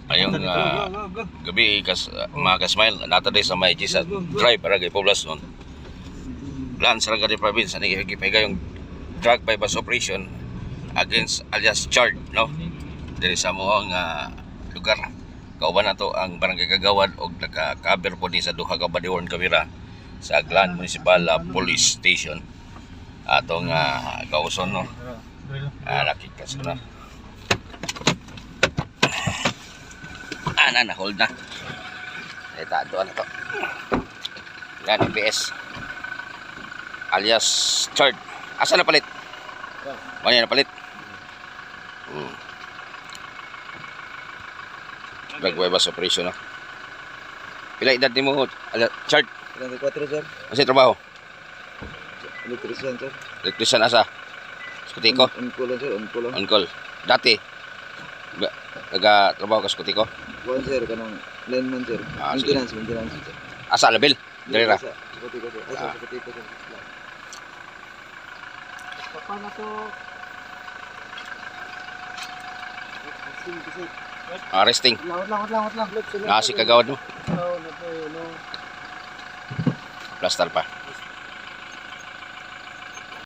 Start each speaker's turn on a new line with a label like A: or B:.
A: Ayong gabi mga kasmile nato sa may Gisa Drive para kay poblasyon. Plan sa Rangga Province ani gipay yung drug bypass operation against alias Chard, no? Diri sa moang lugar. Kauban nato ang Barangay Kagawad og naka-cover po ni sa duha ka Badiwon kamera sa Aglan Municipal Police Station. Atong kauson, no? Nakikas na. Na-hold na. Ito na to. Yan, MPS. Alias Chard. Asa na palit? Manya na palit? Drug bypass operation, no? Pila edad ni mo, Chard?
B: 34, sir.
A: Kasi trabaho?
B: Electrician, sir.
A: Electrician asa? Skutiko?
B: On-call lang, sir. On-call lang.
A: On-call. Dati? Nagtrabaho ka skutiko?
B: Kuhan, sir. Kanang lineman, sir. Maintenance, sir.
A: Asa level? Dari ra?
B: Skutiko, sir. Skutiko, sir. Papa na to.
A: Resting.
B: Lawat lang.
A: Nasi Kagawad mo? Plaster pa.